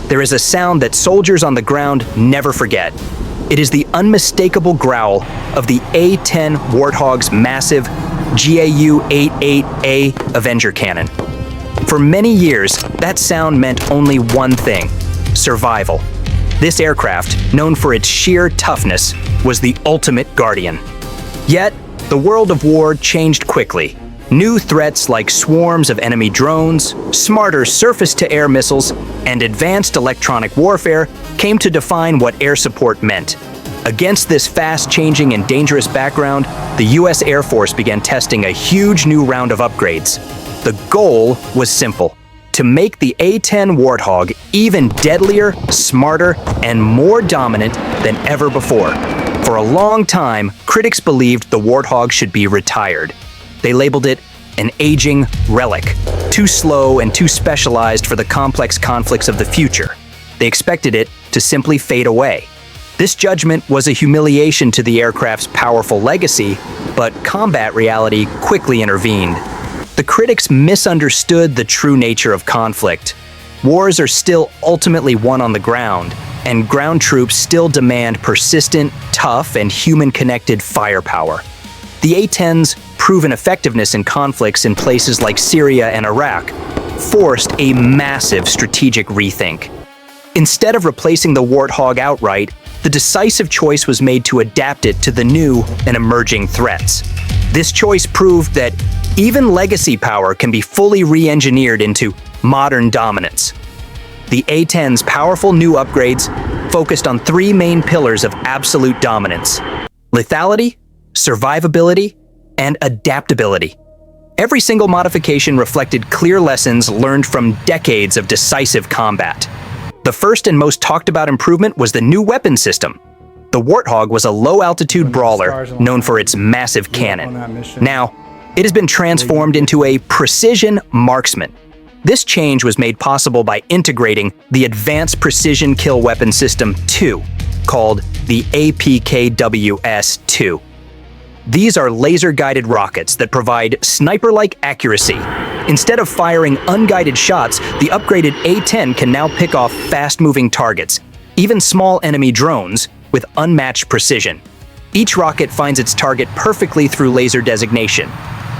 there is a sound that soldiers on the ground never forget. It is the unmistakable growl of the A-10 Warthog's massive GAU-88A Avenger cannon. For many years, that sound meant only one thing: survival. This aircraft, known for its sheer toughness, was the ultimate guardian. Yet, the world of war changed quickly. New threats like swarms of enemy drones, smarter surface-to-air missiles, and advanced electronic warfare came to define what air support meant. Against this fast-changing and dangerous background, the U.S. Air Force began testing a huge new round of upgrades. The goal was simple: to make the A-10 Warthog even deadlier, smarter, and more dominant than ever before. For a long time, critics believed the Warthog should be retired. They labeled it an aging relic, too slow and too specialized for the complex conflicts of the future. They expected it to simply fade away. This judgment was a humiliation to the aircraft's powerful legacy, but combat reality quickly intervened. The critics misunderstood the true nature of conflict. Wars are still ultimately won on the ground, and ground troops still demand persistent, tough, and human-connected firepower. The A-10's proven effectiveness in conflicts in places like Syria and Iraq forced a massive strategic rethink. Instead of replacing the Warthog outright, the decisive choice was made to adapt it to the new and emerging threats. This choice proved that even legacy power can be fully re-engineered into modern dominance. The A-10's powerful new upgrades focused on three main pillars of absolute dominance: lethality, survivability, and adaptability. Every single modification reflected clear lessons learned from decades of decisive combat. The first and most talked about improvement was the new weapon system. The Warthog was a low-altitude brawler known for its massive cannon. Now, it has been transformed into a precision marksman. This change was made possible by integrating the Advanced Precision Kill Weapon System 2, called the APKWS-2. These are laser-guided rockets that provide sniper-like accuracy. Instead of firing unguided shots, the upgraded A-10 can now pick off fast-moving targets, even small enemy drones, with unmatched precision. Each rocket finds its target perfectly through laser designation.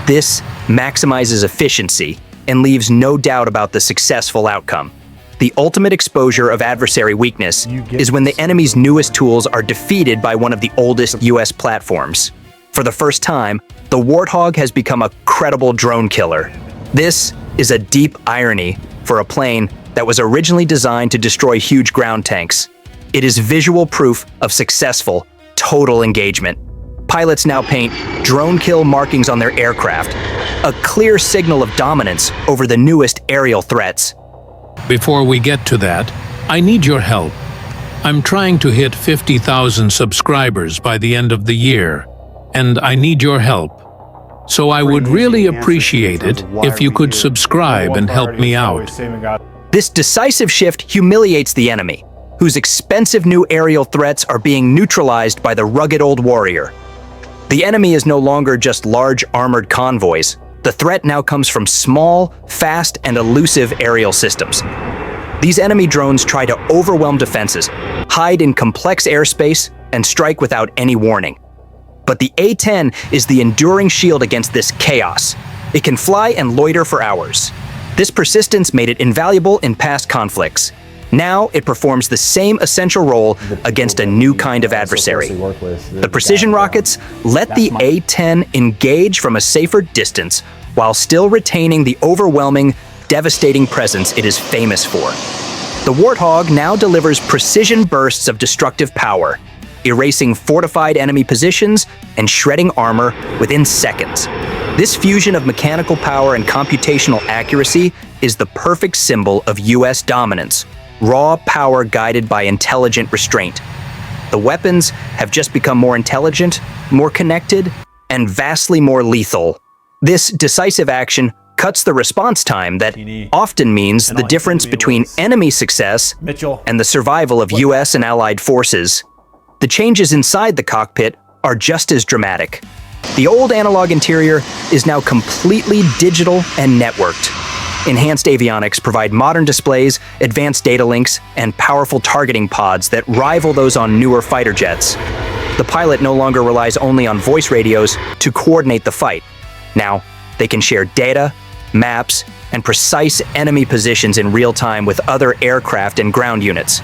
This maximizes efficiency and leaves no doubt about the successful outcome. The ultimate exposure of adversary weakness is when the enemy's newest tools are defeated by one of the oldest US platforms. For the first time, the Warthog has become a credible drone killer. This is a deep irony for a plane that was originally designed to destroy huge ground tanks. It is visual proof of successful, total engagement. Pilots now paint drone kill markings on their aircraft, a clear signal of dominance over the newest aerial threats. Before we get to that, I need your help. I'm trying to hit 50,000 subscribers by the end of the year, and I need your help. So I would really appreciate it if you could subscribe and help me out. This decisive shift humiliates the enemy, whose expensive new aerial threats are being neutralized by the rugged old warrior. The enemy is no longer just large armored convoys. The threat now comes from small, fast, and elusive aerial systems. These enemy drones try to overwhelm defenses, hide in complex airspace, and strike without any warning. But the A-10 is the enduring shield against this chaos. It can fly and loiter for hours. This persistence made it invaluable in past conflicts. Now it performs the same essential role against a new kind of adversary. The precision rockets let the A-10 engage from a safer distance while still retaining the overwhelming, devastating presence it is famous for. The Warthog now delivers precision bursts of destructive power, erasing fortified enemy positions and shredding armor within seconds. This fusion of mechanical power and computational accuracy is the perfect symbol of US dominance, raw power guided by intelligent restraint. The weapons have just become more intelligent, more connected, and vastly more lethal. This decisive action cuts the response time that often means the difference between enemy success and the survival of US and allied forces. The changes inside the cockpit are just as dramatic. The old analog interior is now completely digital and networked. Enhanced avionics provide modern displays, advanced data links, and powerful targeting pods that rival those on newer fighter jets. The pilot no longer relies only on voice radios to coordinate the fight. Now, they can share data, maps, and precise enemy positions in real time with other aircraft and ground units.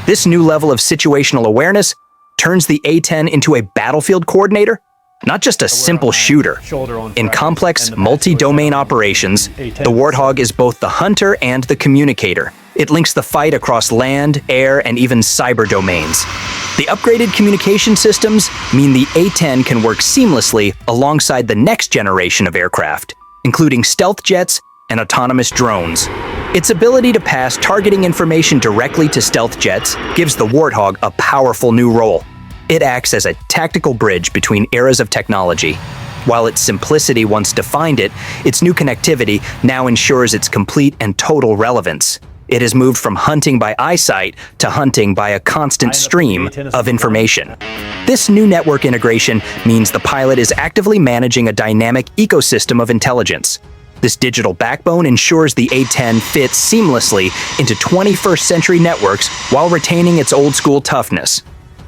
This new level of situational awareness turns the A-10 into a battlefield coordinator, not just a simple shooter. In complex, multi-domain operations, the Warthog is both the hunter and the communicator. It links the fight across land, air, and even cyber domains. The upgraded communication systems mean the A-10 can work seamlessly alongside the next generation of aircraft, including stealth jets and autonomous drones. Its ability to pass targeting information directly to stealth jets gives the Warthog a powerful new role. It acts as a tactical bridge between eras of technology. While its simplicity once defined it, its new connectivity now ensures its complete and total relevance. It has moved from hunting by eyesight to hunting by a constant stream of information. This new network integration means the pilot is actively managing a dynamic ecosystem of intelligence. This digital backbone ensures the A-10 fits seamlessly into 21st century networks while retaining its old-school toughness.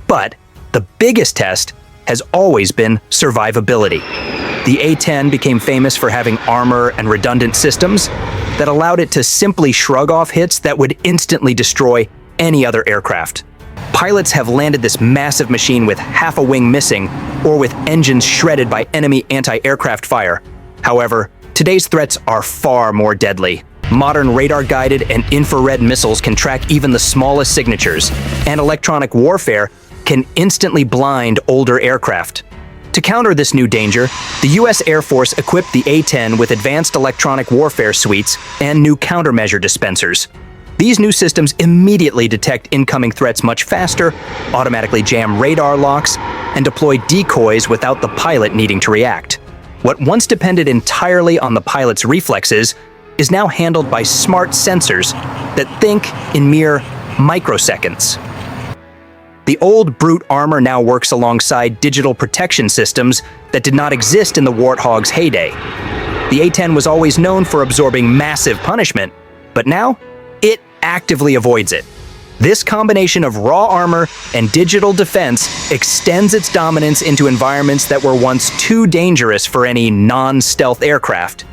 But the biggest test has always been survivability. The A-10 became famous for having armor and redundant systems that allowed it to simply shrug off hits that would instantly destroy any other aircraft. Pilots have landed this massive machine with half a wing missing or with engines shredded by enemy anti-aircraft fire. However, today's threats are far more deadly. Modern radar-guided and infrared missiles can track even the smallest signatures, and electronic warfare can instantly blind older aircraft. To counter this new danger, the U.S. Air Force equipped the A-10 with advanced electronic warfare suites and new countermeasure dispensers. These new systems immediately detect incoming threats much faster, automatically jam radar locks, and deploy decoys without the pilot needing to react. What once depended entirely on the pilot's reflexes is now handled by smart sensors that think in mere microseconds. The old brute armor now works alongside digital protection systems that did not exist in the Warthog's heyday. The A-10 was always known for absorbing massive punishment, but now it actively avoids it. This combination of raw armor and digital defense extends its dominance into environments that were once too dangerous for any non-stealth aircraft.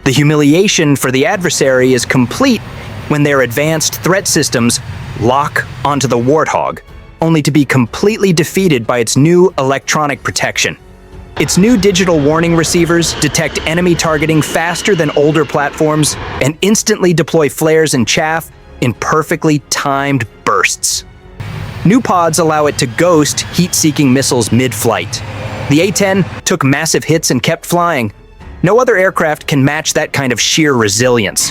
The humiliation for the adversary is complete when their advanced threat systems lock onto the Warthog, only to be completely defeated by its new electronic protection. Its new digital warning receivers detect enemy targeting faster than older platforms and instantly deploy flares and chaff in perfectly timed bursts. New pods allow it to ghost heat-seeking missiles mid-flight. The A-10 took massive hits and kept flying. No other aircraft can match that kind of sheer resilience.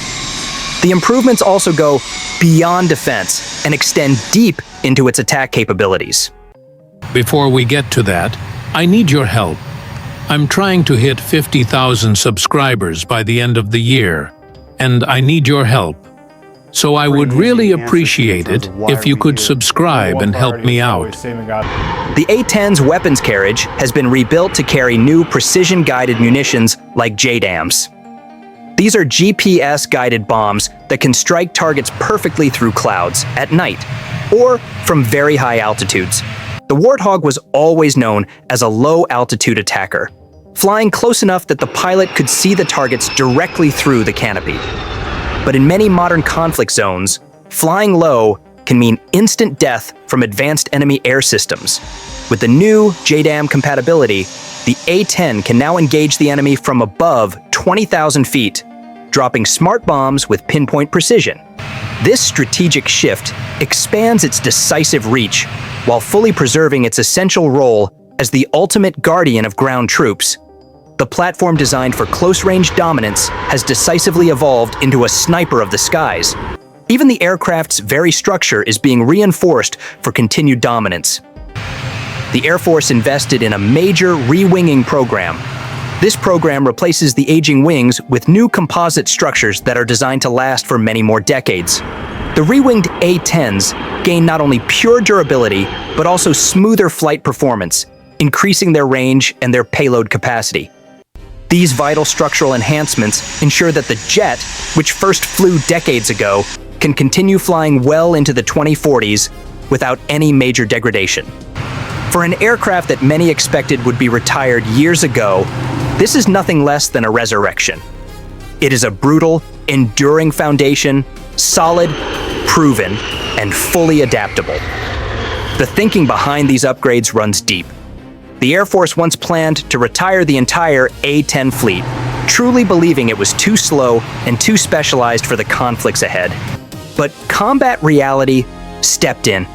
The improvements also go beyond defense and extend deep into its attack capabilities. Before we get to that, I need your help. I'm trying to hit 50,000 subscribers by the end of the year, and I need your help. So I would really appreciate it if you could subscribe and help me out. The A-10's weapons carriage has been rebuilt to carry new precision-guided munitions like JDAMs. These are GPS-guided bombs that can strike targets perfectly through clouds at night or from very high altitudes. The Warthog was always known as a low-altitude attacker, flying close enough that the pilot could see the targets directly through the canopy. But in many modern conflict zones, flying low can mean instant death from advanced enemy air systems. With the new JDAM compatibility, the A-10 can now engage the enemy from above 20,000 feet, dropping smart bombs with pinpoint precision. This strategic shift expands its decisive reach while fully preserving its essential role as the ultimate guardian of ground troops. The platform designed for close-range dominance has decisively evolved into a sniper of the skies. Even the aircraft's very structure is being reinforced for continued dominance. The Air Force invested in a major re-winging program. This program replaces the aging wings with new composite structures that are designed to last for many more decades. The re-winged A-10s gain not only pure durability, but also smoother flight performance, increasing their range and their payload capacity. These vital structural enhancements ensure that the jet, which first flew decades ago, can continue flying well into the 2040s without any major degradation. For an aircraft that many expected would be retired years ago, this is nothing less than a resurrection. It is a brutal, enduring foundation, solid, proven, and fully adaptable. The thinking behind these upgrades runs deep. The Air Force once planned to retire the entire A-10 fleet, truly believing it was too slow and too specialized for the conflicts ahead. But combat reality stepped in.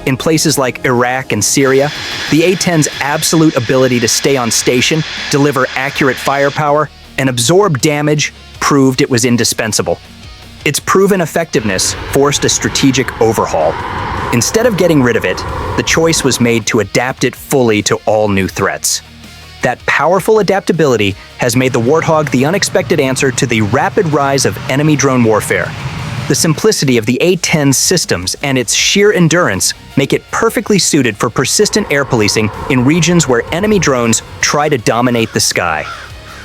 In places like Iraq and Syria, the A-10's absolute ability to stay on station, deliver accurate firepower, and absorb damage proved it was indispensable. Its proven effectiveness forced a strategic overhaul. Instead of getting rid of it, the choice was made to adapt it fully to all new threats. That powerful adaptability has made the Warthog the unexpected answer to the rapid rise of enemy drone warfare. The simplicity of the A-10's systems and its sheer endurance make it perfectly suited for persistent air policing in regions where enemy drones try to dominate the sky.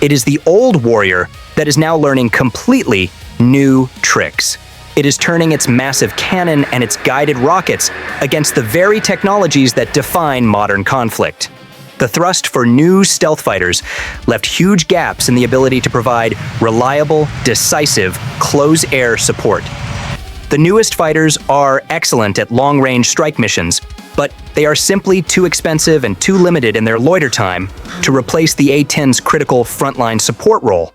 It is the old warrior that is now learning completely new tricks. It is turning its massive cannon and its guided rockets against the very technologies that define modern conflict. The thrust for new stealth fighters left huge gaps in the ability to provide reliable, decisive, close-air support. The newest fighters are excellent at long-range strike missions, but they are simply too expensive and too limited in their loiter time to replace the A-10's critical frontline support role.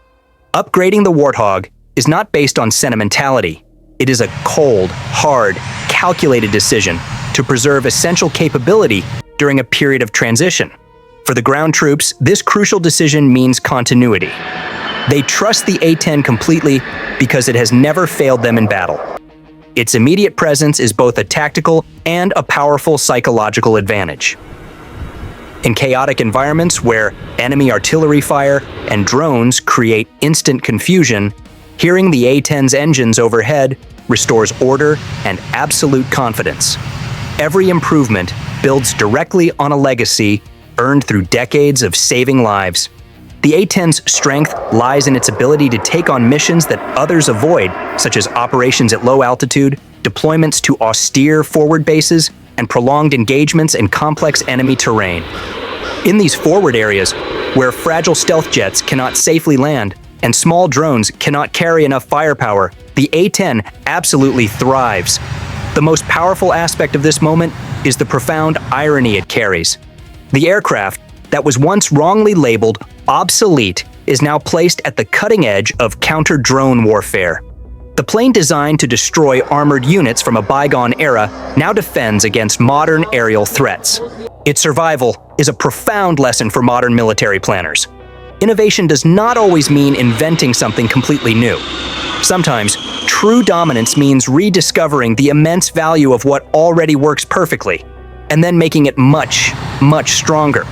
Upgrading the Warthog is not based on sentimentality. It is a cold, hard, calculated decision to preserve essential capability during a period of transition. For the ground troops, this crucial decision means continuity. They trust the A-10 completely because it has never failed them in battle. Its immediate presence is both a tactical and a powerful psychological advantage. In chaotic environments where enemy artillery fire and drones create instant confusion, hearing the A-10's engines overhead restores order and absolute confidence. Every improvement builds directly on a legacy earned through decades of saving lives. The A-10's strength lies in its ability to take on missions that others avoid, such as operations at low altitude, deployments to austere forward bases, and prolonged engagements in complex enemy terrain. In these forward areas, where fragile stealth jets cannot safely land and small drones cannot carry enough firepower, the A-10 absolutely thrives. The most powerful aspect of this moment is the profound irony it carries. The aircraft that was once wrongly labeled obsolete is now placed at the cutting edge of counter-drone warfare. The plane designed to destroy armored units from a bygone era now defends against modern aerial threats. Its survival is a profound lesson for modern military planners. Innovation does not always mean inventing something completely new. Sometimes, true dominance means rediscovering the immense value of what already works perfectly, and then making it much, much stronger.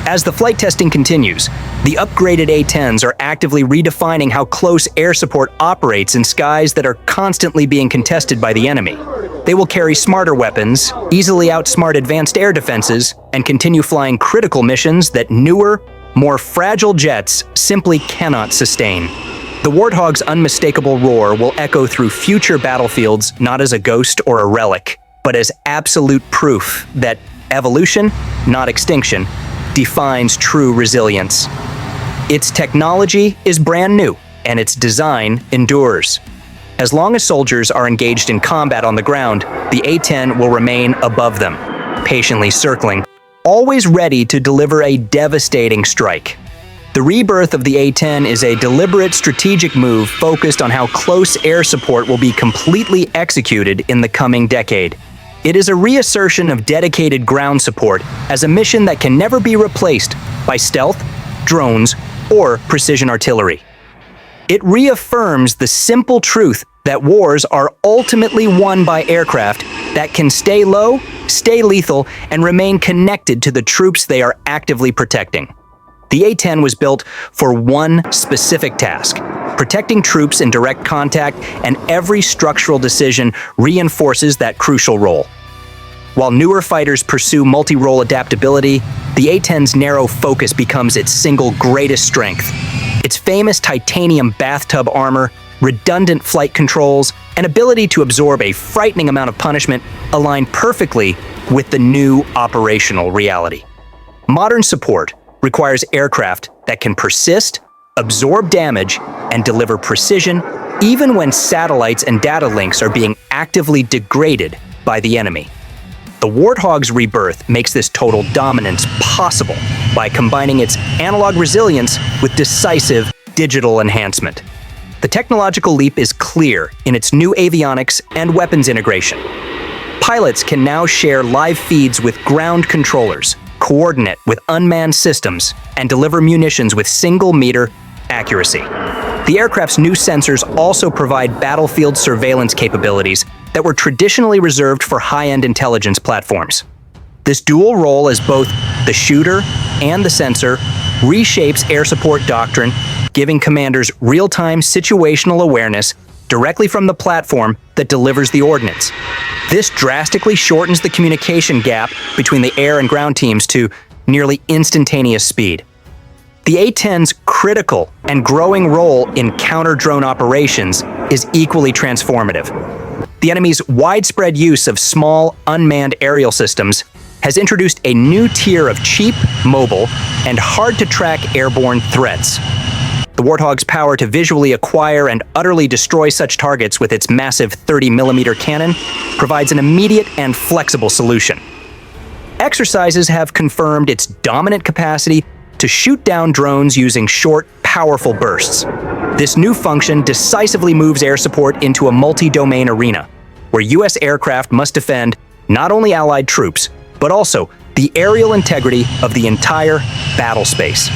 As the flight testing continues, the upgraded A-10s are actively redefining how close air support operates in skies that are constantly being contested by the enemy. They will carry smarter weapons, easily outsmart advanced air defenses, and continue flying critical missions that newer, more fragile jets simply cannot sustain. The Warthog's unmistakable roar will echo through future battlefields not as a ghost or a relic, but as absolute proof that evolution, not extinction, defines true resilience. Its technology is brand new, and its design endures. As long as soldiers are engaged in combat on the ground, the A-10 will remain above them, patiently circling, always ready to deliver a devastating strike. The rebirth of the A-10 is a deliberate strategic move focused on how close air support will be completely executed in the coming decade. It is a reassertion of dedicated ground support as a mission that can never be replaced by stealth, drones, or precision artillery. It reaffirms the simple truth that wars are ultimately won by aircraft that can stay low, stay lethal, and remain connected to the troops they are actively protecting. The A-10 was built for one specific task: protecting troops in direct contact, and every structural decision reinforces that crucial role. While newer fighters pursue multi-role adaptability, The A-10's narrow focus becomes its single greatest strength. Its famous titanium bathtub armor, redundant flight controls, and ability to absorb a frightening amount of punishment align perfectly with the new operational reality. Modern support requires aircraft that can persist, absorb damage, and deliver precision even when satellites and data links are being actively degraded by the enemy. The Warthog's rebirth makes this total dominance possible by combining its analog resilience with decisive digital enhancement. The technological leap is clear in its new avionics and weapons integration. Pilots can now share live feeds with ground controllers, coordinate with unmanned systems, and deliver munitions with single-meter accuracy. The aircraft's new sensors also provide battlefield surveillance capabilities that were traditionally reserved for high-end intelligence platforms. This dual role as both the shooter and the sensor reshapes air support doctrine, giving commanders real-time situational awareness directly from the platform that delivers the ordnance. This drastically shortens the communication gap between the air and ground teams to nearly instantaneous speed. The A-10's critical and growing role in counter-drone operations is equally transformative. The enemy's widespread use of small, unmanned aerial systems has introduced a new tier of cheap, mobile, and hard-to-track airborne threats. The Warthog's power to visually acquire and utterly destroy such targets with its massive 30mm cannon provides an immediate and flexible solution. Exercises have confirmed its dominant capacity to shoot down drones using short, powerful bursts. This new function decisively moves air support into a multi-domain arena, where U.S. aircraft must defend not only Allied troops, but also the aerial integrity of the entire battle space.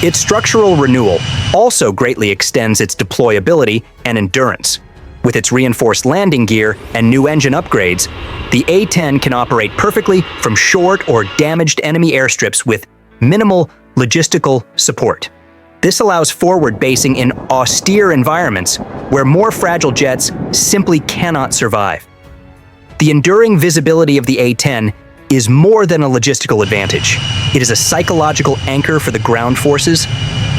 Its structural renewal also greatly extends its deployability and endurance. With its reinforced landing gear and new engine upgrades, the A-10 can operate perfectly from short or damaged enemy airstrips with minimal logistical support. This allows forward basing in austere environments where more fragile jets simply cannot survive. The enduring visibility of the A-10 is more than a logistical advantage. It is a psychological anchor for the ground forces.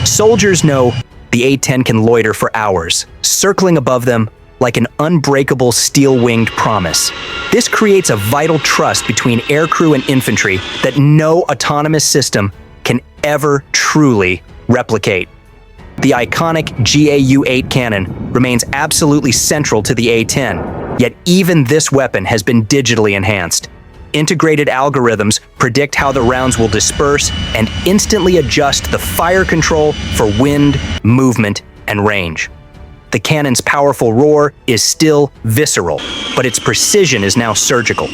Soldiers know the A-10 can loiter for hours, circling above them like an unbreakable steel-winged promise. This creates a vital trust between aircrew and infantry that no autonomous system can ever truly replicate. The iconic GAU-8 cannon remains absolutely central to the A-10, yet even this weapon has been digitally enhanced. Integrated algorithms predict how the rounds will disperse and instantly adjust the fire control for wind, movement, and range. The cannon's powerful roar is still visceral, but its precision is now surgical.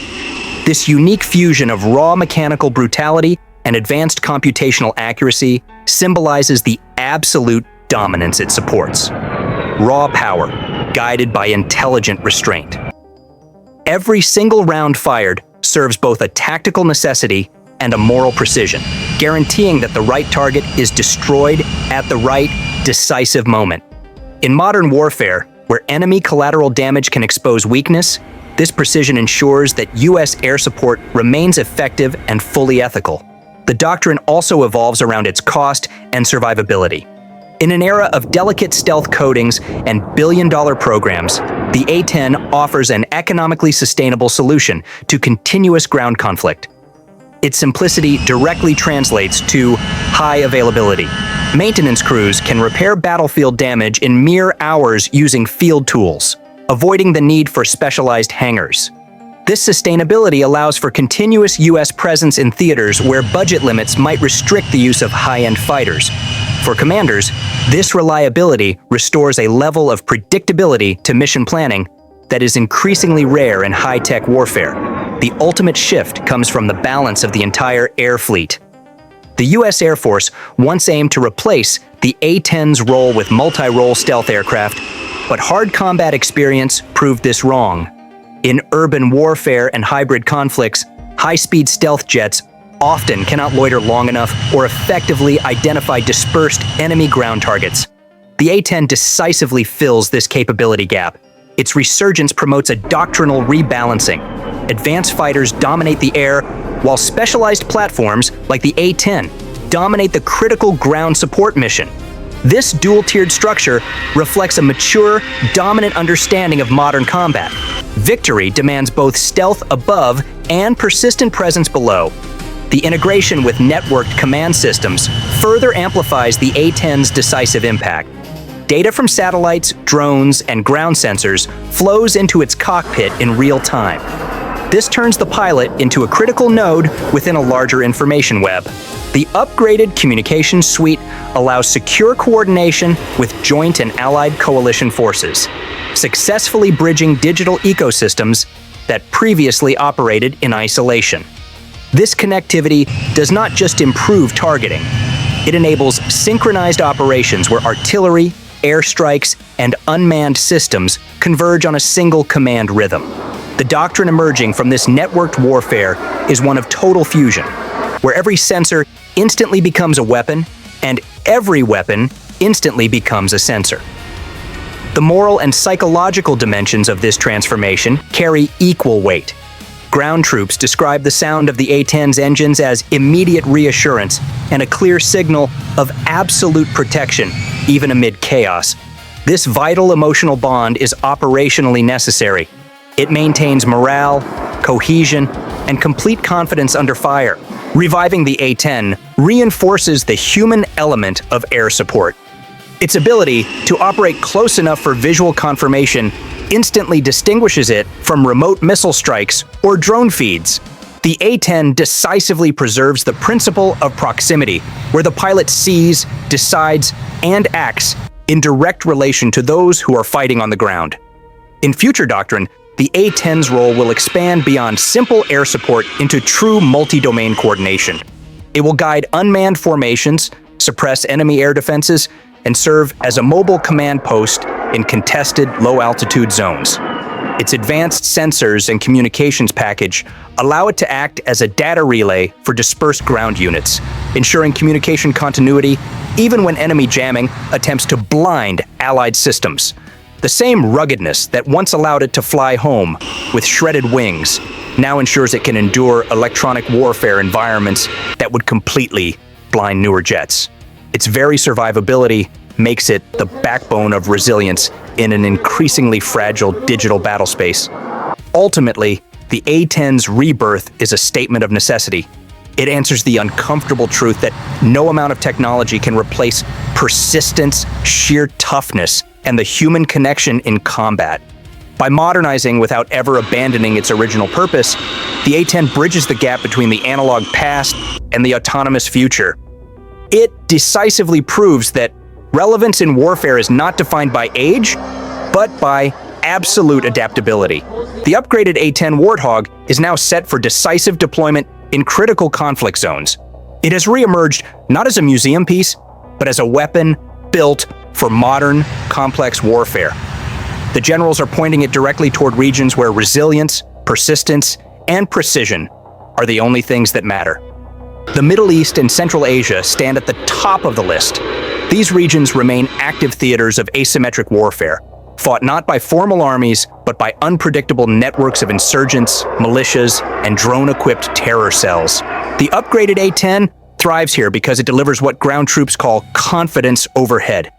This unique fusion of raw mechanical brutality and advanced computational accuracy symbolizes the absolute dominance it supports. Raw power, guided by intelligent restraint. Every single round fired serves both a tactical necessity and a moral precision, guaranteeing that the right target is destroyed at the right, decisive moment. In modern warfare, where enemy collateral damage can expose weakness, this precision ensures that U.S. air support remains effective and fully ethical. The doctrine also evolves around its cost and survivability. In an era of delicate stealth coatings and billion-dollar programs, the A-10 offers an economically sustainable solution to continuous ground conflict. Its simplicity directly translates to high availability. Maintenance crews can repair battlefield damage in mere hours using field tools, avoiding the need for specialized hangars. This sustainability allows for continuous U.S. presence in theaters where budget limits might restrict the use of high-end fighters. For commanders, this reliability restores a level of predictability to mission planning that is increasingly rare in high-tech warfare. The ultimate shift comes from the balance of the entire air fleet. The U.S. Air Force once aimed to replace the A-10's role with multi-role stealth aircraft, but hard combat experience proved this wrong. In urban warfare and hybrid conflicts, high-speed stealth jets often cannot loiter long enough or effectively identify dispersed enemy ground targets. The A-10 decisively fills this capability gap. Its resurgence promotes a doctrinal rebalancing. Advanced fighters dominate the air, while specialized platforms like the A-10 dominate the critical ground support mission. This dual-tiered structure reflects a mature, dominant understanding of modern combat. Victory demands both stealth above and persistent presence below. The integration with networked command systems further amplifies the A-10's decisive impact. Data from satellites, drones, and ground sensors flows into its cockpit in real time. This turns the pilot into a critical node within a larger information web. The upgraded communications suite allows secure coordination with joint and allied coalition forces, successfully bridging digital ecosystems that previously operated in isolation. This connectivity does not just improve targeting, it enables synchronized operations where artillery, airstrikes, and unmanned systems converge on a single command rhythm. The doctrine emerging from this networked warfare is one of total fusion, where every sensor instantly becomes a weapon, and every weapon instantly becomes a sensor. The moral and psychological dimensions of this transformation carry equal weight. Ground troops describe the sound of the A-10's engines as immediate reassurance and a clear signal of absolute protection, even amid chaos. This vital emotional bond is operationally necessary. It maintains morale, cohesion, and complete confidence under fire. Reviving the A-10 reinforces the human element of air support. Its ability to operate close enough for visual confirmation instantly distinguishes it from remote missile strikes or drone feeds. The A-10 decisively preserves the principle of proximity, where the pilot sees, decides, and acts in direct relation to those who are fighting on the ground. In future doctrine, the A-10's role will expand beyond simple air support into true multi-domain coordination. It will guide unmanned formations, suppress enemy air defenses, and serve as a mobile command post in contested low-altitude zones. Its advanced sensors and communications package allow it to act as a data relay for dispersed ground units, ensuring communication continuity even when enemy jamming attempts to blind Allied systems. The same ruggedness that once allowed it to fly home with shredded wings now ensures it can endure electronic warfare environments that would completely blind newer jets. Its very survivability makes it the backbone of resilience in an increasingly fragile digital battlespace. Ultimately, the A-10's rebirth is a statement of necessity. It answers the uncomfortable truth that no amount of technology can replace persistence, sheer toughness, and the human connection in combat. By modernizing without ever abandoning its original purpose, the A-10 bridges the gap between the analog past and the autonomous future. It decisively proves that relevance in warfare is not defined by age, but by absolute adaptability. The upgraded A-10 Warthog is now set for decisive deployment in critical conflict zones. It has re-emerged not as a museum piece, but as a weapon built for modern, complex warfare. The generals are pointing it directly toward regions where resilience, persistence, and precision are the only things that matter. The Middle East and Central Asia stand at the top of the list. These regions remain active theaters of asymmetric warfare, fought not by formal armies, but by unpredictable networks of insurgents, militias, and drone-equipped terror cells. The upgraded A-10 thrives here because it delivers what ground troops call confidence overhead.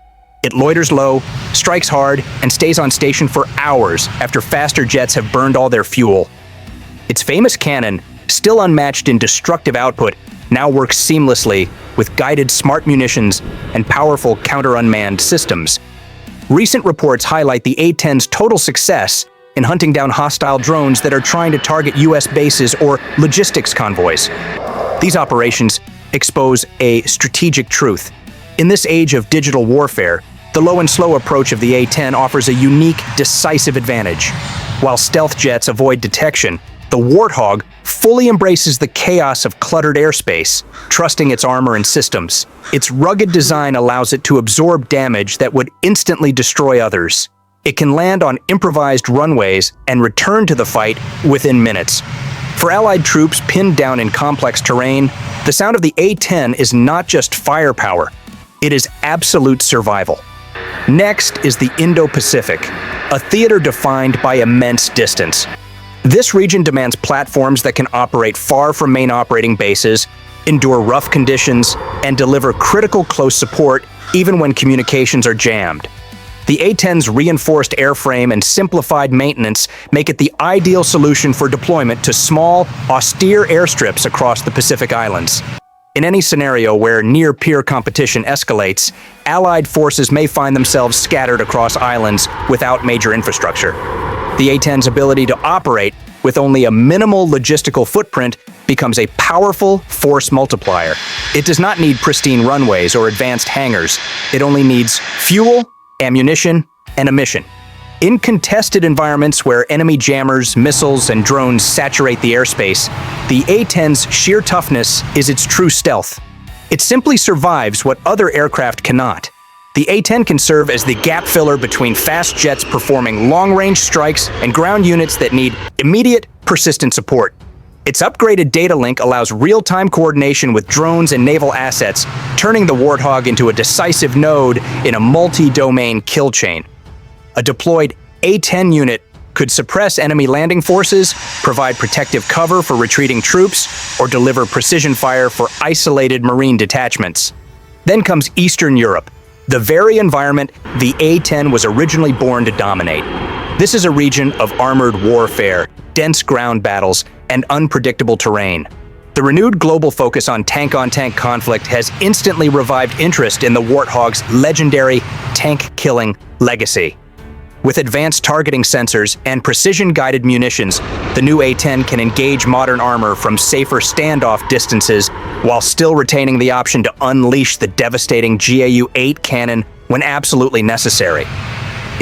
It loiters low, strikes hard, and stays on station for hours after faster jets have burned all their fuel. Its famous cannon, still unmatched in destructive output, now works seamlessly with guided smart munitions and powerful counter-unmanned systems. Recent reports highlight the A-10's total success in hunting down hostile drones that are trying to target U.S. bases or logistics convoys. These operations expose a strategic truth. In this age of digital warfare, the low and slow approach of the A-10 offers a unique, decisive advantage. While stealth jets avoid detection, the Warthog fully embraces the chaos of cluttered airspace, trusting its armor and systems. Its rugged design allows it to absorb damage that would instantly destroy others. It can land on improvised runways and return to the fight within minutes. For Allied troops pinned down in complex terrain, the sound of the A-10 is not just firepower, it is absolute survival. Next is the Indo-Pacific, a theater defined by immense distance. This region demands platforms that can operate far from main operating bases, endure rough conditions, and deliver critical close support even when communications are jammed. The A-10's reinforced airframe and simplified maintenance make it the ideal solution for deployment to small, austere airstrips across the Pacific Islands. In any scenario where near-peer competition escalates, Allied forces may find themselves scattered across islands without major infrastructure. The A-10's ability to operate with only a minimal logistical footprint becomes a powerful force multiplier. It does not need pristine runways or advanced hangars. It only needs fuel, ammunition, and a mission. In contested environments where enemy jammers, missiles, and drones saturate the airspace, the A-10's sheer toughness is its true stealth. It simply survives what other aircraft cannot. The A-10 can serve as the gap filler between fast jets performing long-range strikes and ground units that need immediate, persistent support. Its upgraded data link allows real-time coordination with drones and naval assets, turning the Warthog into a decisive node in a multi-domain kill chain. A deployed A-10 unit could suppress enemy landing forces, provide protective cover for retreating troops, or deliver precision fire for isolated marine detachments. Then comes Eastern Europe, the very environment the A-10 was originally born to dominate. This is a region of armored warfare, dense ground battles, and unpredictable terrain. The renewed global focus on tank-on-tank conflict has instantly revived interest in the Warthog's legendary tank-killing legacy. With advanced targeting sensors and precision-guided munitions, the new A-10 can engage modern armor from safer standoff distances while still retaining the option to unleash the devastating GAU-8 cannon when absolutely necessary.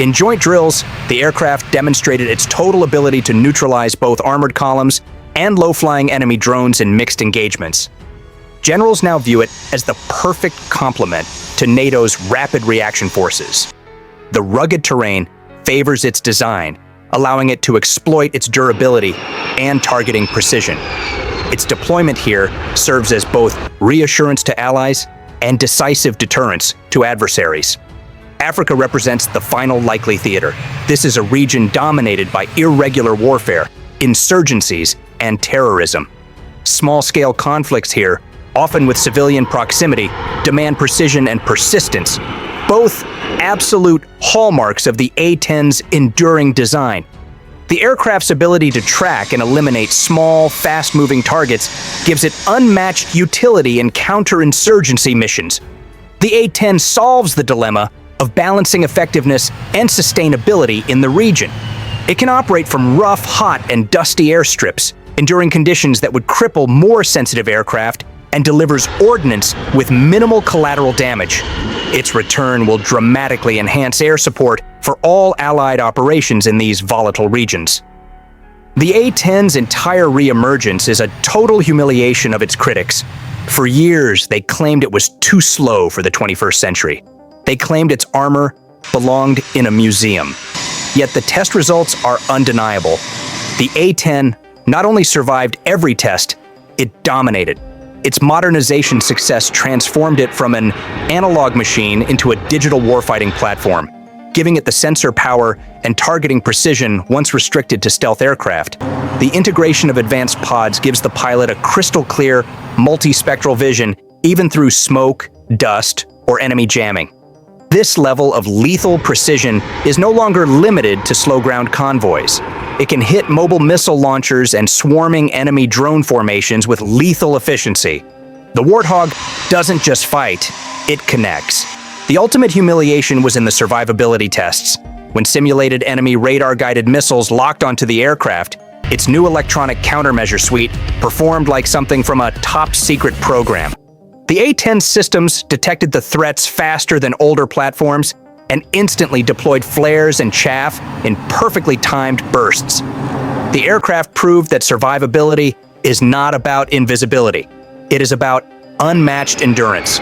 In joint drills, the aircraft demonstrated its total ability to neutralize both armored columns and low-flying enemy drones in mixed engagements. Generals now view it as the perfect complement to NATO's rapid reaction forces. The rugged terrain favors its design, allowing it to exploit its durability and targeting precision. Its deployment here serves as both reassurance to allies and decisive deterrence to adversaries. Africa represents the final likely theater. This is a region dominated by irregular warfare, insurgencies, and terrorism. Small-scale conflicts here, often with civilian proximity, demand precision and persistence, both absolute hallmarks of the A-10's enduring design. The aircraft's ability to track and eliminate small, fast-moving targets gives it unmatched utility in counterinsurgency missions. The A-10 solves the dilemma of balancing effectiveness and sustainability in the region. It can operate from rough, hot, and dusty airstrips, enduring conditions that would cripple more sensitive aircraft, and delivers ordnance with minimal collateral damage. Its return will dramatically enhance air support for all Allied operations in these volatile regions. The A-10's entire re-emergence is a total humiliation of its critics. For years, they claimed it was too slow for the 21st century. They claimed its armor belonged in a museum. Yet the test results are undeniable. The A-10 not only survived every test, it dominated. Its modernization success transformed it from an analog machine into a digital warfighting platform, giving it the sensor power and targeting precision once restricted to stealth aircraft. The integration of advanced pods gives the pilot a crystal-clear, multispectral vision even through smoke, dust, or enemy jamming. This level of lethal precision is no longer limited to slow-ground convoys. It can hit mobile missile launchers and swarming enemy drone formations with lethal efficiency. The Warthog doesn't just fight, it connects. The ultimate humiliation was in the survivability tests. When simulated enemy radar-guided missiles locked onto the aircraft, its new electronic countermeasure suite performed like something from a top-secret program. The A-10 systems detected the threats faster than older platforms and instantly deployed flares and chaff in perfectly timed bursts. The aircraft proved that survivability is not about invisibility. It is about unmatched endurance.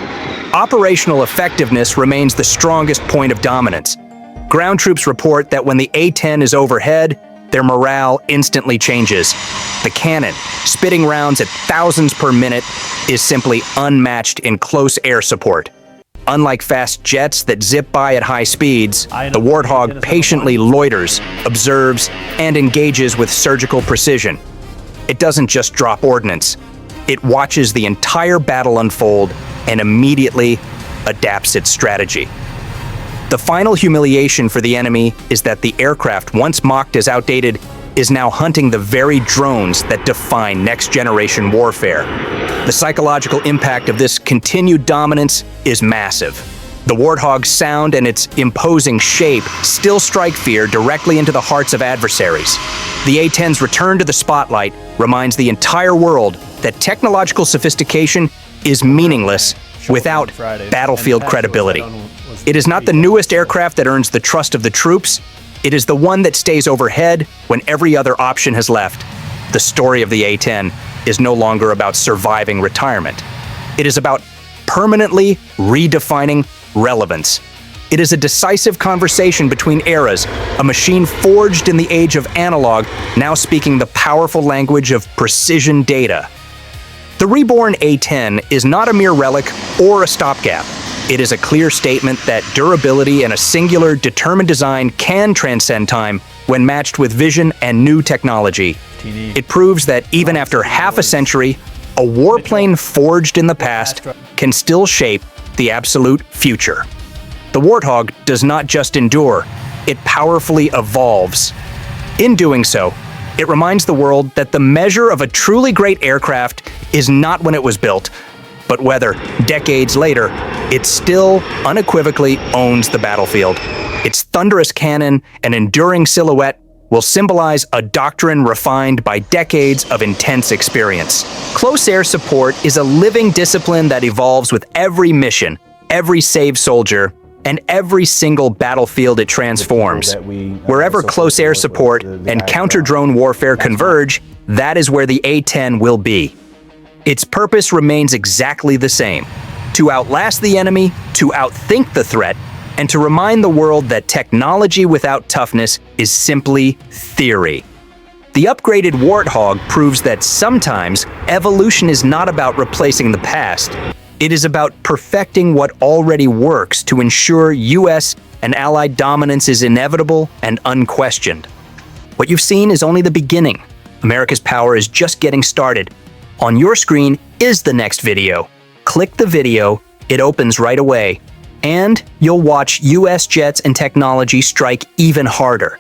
Operational effectiveness remains the strongest point of dominance. Ground troops report that when the A-10 is overhead, their morale instantly changes. The cannon, spitting rounds at thousands per minute, is simply unmatched in close air support. Unlike fast jets that zip by at high speeds, the Warthog patiently loiters, observes, and engages with surgical precision. It doesn't just drop ordnance. It watches the entire battle unfold and immediately adapts its strategy. The final humiliation for the enemy is that the aircraft, once mocked as outdated, is now hunting the very drones that define next-generation warfare. The psychological impact of this continued dominance is massive. The Warthog's sound and its imposing shape still strike fear directly into the hearts of adversaries. The A-10's return to the spotlight reminds the entire world that technological sophistication is meaningless without battlefield credibility. It is not the newest aircraft that earns the trust of the troops. It is the one that stays overhead when every other option has left. The story of the A-10 is no longer about surviving retirement. It is about permanently redefining relevance. It is a decisive conversation between eras, a machine forged in the age of analog, now speaking the powerful language of precision data. The reborn A-10 is not a mere relic or a stopgap. It is a clear statement that durability and a singular, determined design can transcend time when matched with vision and new technology. It proves that even after half a century, a warplane forged in the past can still shape the absolute future. The Warthog does not just endure, it powerfully evolves. In doing so, it reminds the world that the measure of a truly great aircraft is not when it was built, but whether, decades later, it still unequivocally owns the battlefield. Its thunderous cannon and enduring silhouette will symbolize a doctrine refined by decades of intense experience. Close air support is a living discipline that evolves with every mission, every saved soldier, and every single battlefield it transforms. Wherever close air support and counter-drone warfare converge, that is where the A-10 will be. Its purpose remains exactly the same: to outlast the enemy, to outthink the threat, and to remind the world that technology without toughness is simply theory. The upgraded Warthog proves that sometimes evolution is not about replacing the past. It is about perfecting what already works to ensure US and Allied dominance is inevitable and unquestioned. What you've seen is only the beginning. America's power is just getting started. On your screen is the next video. Click the video, it opens right away, and you'll watch US jets and technology strike even harder.